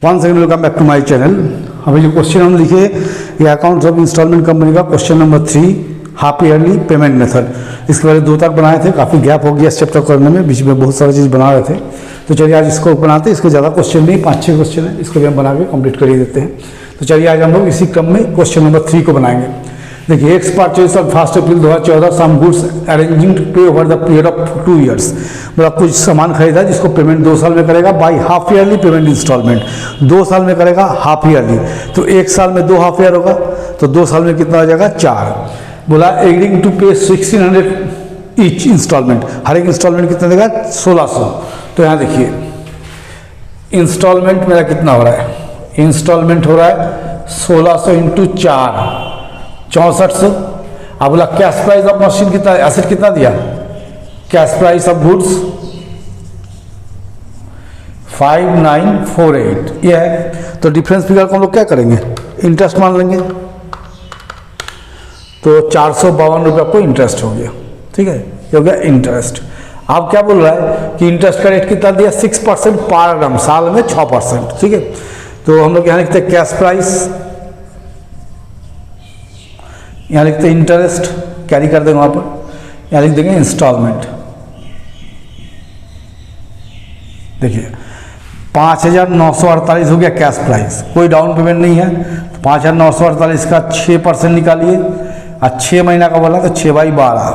One second, welcome back to my channel. अभी जो question हम लिखे ये अकाउंट्स ऑफ इंस्टॉलमेंट कंपनी का question number 3 half yearly payment method. इसके पहले 2 तक बनाए थे, काफ़ी गैप हो गया इस चैप्टर करने में, बीच में बहुत सारी चीज़ बना रहे थे। तो चलिए आज इसको बनाते हैं। इसके ज़्यादा क्वेश्चन नहीं, 5-6 क्वेश्चन है, इसको भी हम बना के कंप्लीट कर ही देते हैं। तो चलिए आज हम लोग इसी क्रम में क्वेश्चन नंबर 3 को बनाएंगे। देखिए, X purchase on 1 April 2014 some goods arranging to pay over the period of 2 years. मतलब कुछ सामान खरीदा जिसको पेमेंट 2 साल में करेगा by half yearly payment instalment. 2 साल में करेगा हाफ ईयरली, तो 1 साल में 2 हाफ ईयर होगा, तो 2 साल में कितना हो जाएगा 4। बोला एग्रीइंग टू पे 1600 ईच इंस्टॉलमेंट, हर एक इंस्टॉलमेंट कितना देगा 1600। तो यहाँ देखिए इंस्टॉलमेंट मेरा कितना हो रहा है, इंस्टॉलमेंट हो रहा है 1600 इंटू 4 6400। अब बोला कैश प्राइस ऑफ मशीन कितना, एसेट कितना दिया, कैश प्राइस ऑफ गुड्स 5948 ये है। तो डिफरेंस फिगर को हम लोग क्या करेंगे, इंटरेस्ट मान लेंगे। तो 452 रुपये आपको इंटरेस्ट हो गया, ठीक है, ये हो गया इंटरेस्ट। आप क्या बोल रहा है कि इंटरेस्ट का रेट कितना दिया 6% पर एनम, साल में 6%, ठीक है। तो हम लोग यहाँ लिखते हैं कैश प्राइस, यहाँ लिखते हैं इंटरेस्ट, कैरी कर देंगे वहाँ पर, यहाँ लिख देंगे इंस्टॉलमेंट। देखिए 5948 हो गया कैश प्राइस, कोई डाउन पेमेंट नहीं है। 5948 का 6% निकालिए, और 6 महीना का बोला तो 6/12,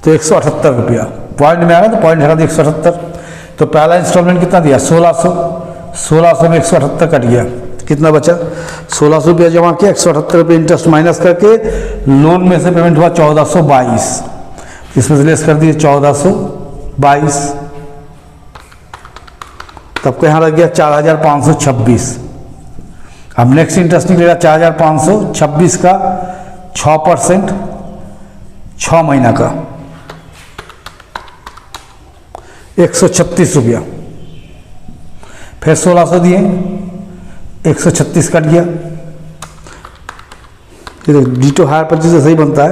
तो 178 रुपया। पॉइंट में आया तो पॉइंट हटा दिया 178। तो पहला इंस्टॉलमेंट कितना दिया 1600, 1600 में 178 कट गया, कितना बचा 1600 रुपया जमा किया, 178 रुपये इंटरेस्ट माइनस करके लोन में से पेमेंट हुआ 1422, इसमें से लेस कर दिए 1422, तब को यहाँ लग गया 4526। अब नेक्स्ट इंटरेस्ट निकलेगा 4526 का 6%, 6 महीना का 136 रुपया। फिर 1600 दिए, 136 कट गया, डिटो हायर परचेज से सही बनता है।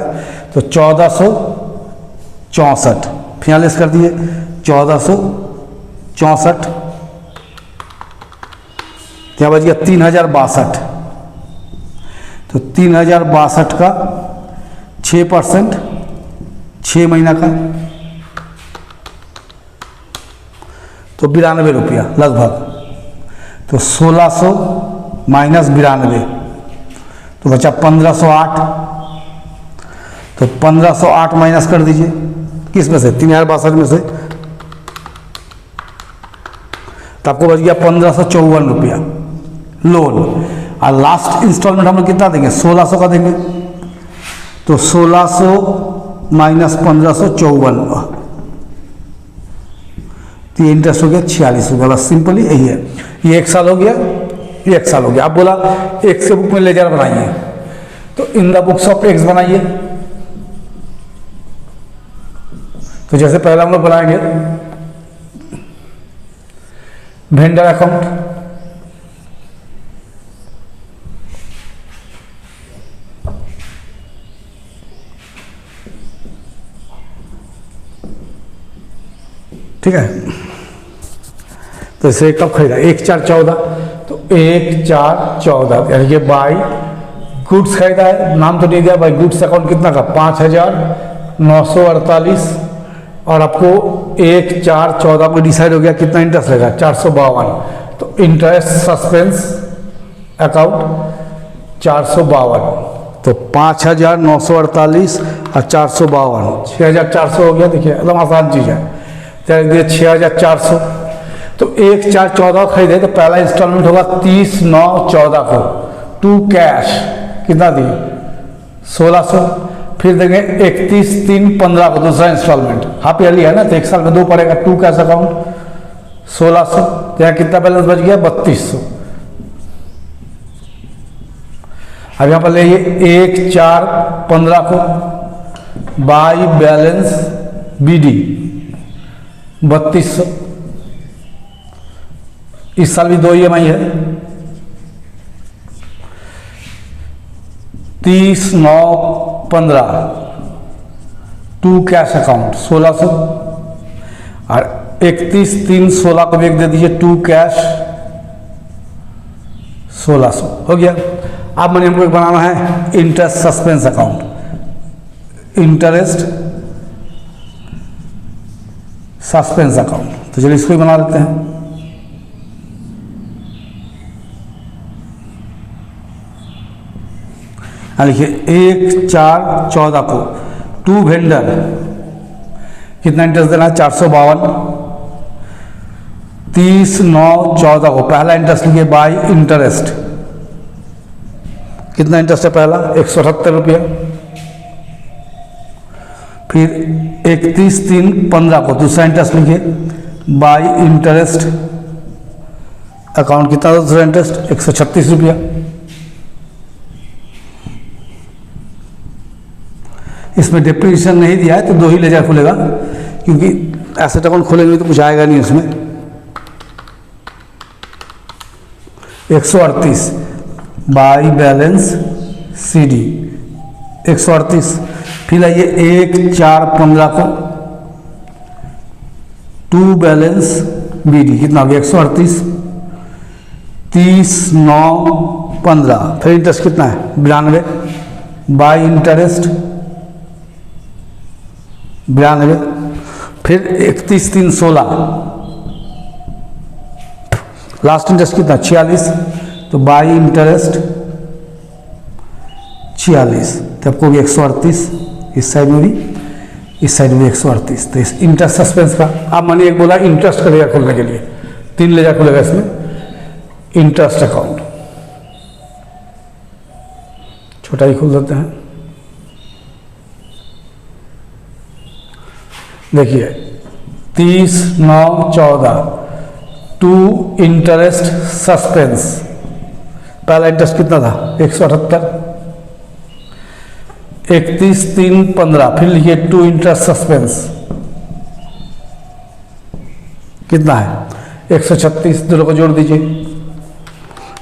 तो 1464 फिर लेस कर दिए 1464, क्या बच गया 3062। तो 3062 का 6%, 6 महीना का, तो 92 रुपया लगभग। तो 1600 माइनस 92, तो बचा 1508। तो 1508 माइनस कर दीजिए, किस में से 3062 में से, तो आपको बच गया 1554 रुपया लोन। और लास्ट इंस्टॉलमेंट हम लोग कितना देंगे 1600 का देंगे। तो 1600 माइनस 1554, तो ये इंटरेस्ट हो गया 46 रुपये। बस सिंपली यही है। ये 1 साल हो गया, ये 1 साल हो गया। अब बोला एक्स के बुक में लेजर बनाइए, तो in the books of x बनाइए। तो जैसे पहले हम लोग बनाएंगे वेंडर अकाउंट, ठीक है। तो इसे कब खरीदा 1/4/14, तो 1/4/14 यानी कि बाई गुड्स खरीदा है, नाम तो नहीं दिया, बाई गुड्स अकाउंट कितना का 5948, और आपको 1/4/14 को डिसाइड हो गया कितना इंटरेस्ट लगेगा 452। तो इंटरेस्ट सस्पेंस अकाउंट 452, तो 5948 और 452 6400 हो गया। देखिए एकदम आसान चीज़ है, चलिए 6400। तो 1/4/14 खरीदे तो पहला इंस्टॉलमेंट होगा 30/9/14 को, टू कैश कितना दिए 1600। फिर देंगे 31/3/15 को दूसरा इंस्टॉलमेंट, हाफ ईयरली है ना, तो 1 साल में 2 पड़ेगा, टू कैश अकाउंट 1600। तो यहाँ कितना बैलेंस बच गया 3200। अब यहाँ पर ले 1/4/15 को बाई बैलेंस BD 3200। इस साल भी 2 EMI है, 30/9/15 टू कैश अकाउंट 1600, और 31/3/16 को भी एक दे दीजिए, टू कैश 1600 हो गया। अब मैंने हमको एक बनाना है interest suspense account, interest suspense account, तो चलिए इसको ही बना लेते हैं। लिखिए 1/4/14 को टू वेंडर कितना इंटरेस्ट देना है 452। 30/9/14 को पहला इंटरेस्ट लिखिए बाय इंटरेस्ट, कितना इंटरेस्ट है पहला 178 रुपया। फिर 31/3/15 को दूसरा इंटरेस्ट लिखिए बाय इंटरेस्ट अकाउंट, कितना दूसरा इंटरेस्ट 136 रुपया। इसमें डिप्रीशिएशन नहीं दिया है तो दो ही लेजर खुलेगा, क्योंकि एसेट अकाउंट खोलेंगे तो कुछ आएगा नहीं उसमें। 138 बाई बैलेंस CD 138। फिर आइए 1/4/15 को टू बैलेंस BD, कितना हो गया 138। 30/9/15 फिर इंटरेस्ट कितना है 92 बाई इंटरेस्ट 92। फिर 31/3/16 लास्ट इंटरेस्ट कितना 46, तो बाई इंटरेस्ट 46, तो आपको भी 138 इस साइड में भी, इस साइड में 138। तो इस इंटरेस्ट सस्पेंस का अब मैंने एक बोला इंटरेस्ट का लेजर खोलने के लिए 3 लेजर खुलेगा इसमें। इंटरेस्ट अकाउंट छोटा ही खोल देते हैं। देखिए 30/9/14 टू इंटरेस्ट सस्पेंस, पहला इंटरेस्ट कितना था 178। 31/3/15 फिर लिखिए टू इंटरेस्ट सस्पेंस, कितना है 136, दोनों को जोड़ दीजिए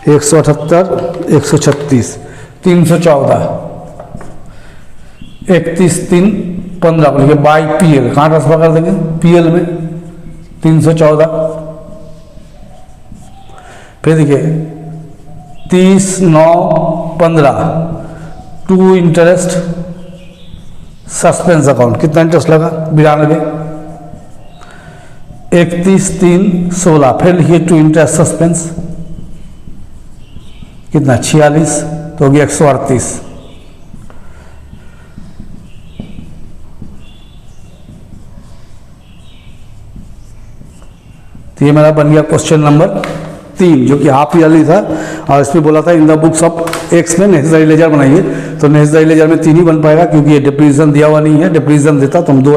178 136 314। 31/3/15 को लिखिए बाई PL, कहाँ ट्रांसफर कर देंगे PL में 314। फिर देखिए 30/9/15 टू इंटरेस्ट सस्पेंस अकाउंट, कितना इंटरेस्ट लगा 92। 31/3/16 फिर लिखिए टू इंटरेस्ट सस्पेंस, कितना 46, तो हो गया 138। तो ये मेरा बन गया क्वेश्चन नंबर 3, जो कि हाफ ईयरली था, और इसमें बोला था in the books of x में नेसेसरी लेजर बनाइए। तो नेसेसरी लेजर में 3 ही बन पाएगा, क्योंकि ये डिप्रीशिएशन दिया हुआ नहीं है। डिप्रीशिएशन देता तो हम 2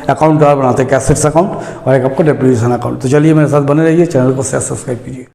अकाउंट और बनाते, कैसेट्स अकाउंट और एक आपको डिप्रीशिएशन अकाउंट। तो चलिए मेरे साथ बने रहिए, चैनल को सब्सक्राइब कीजिए।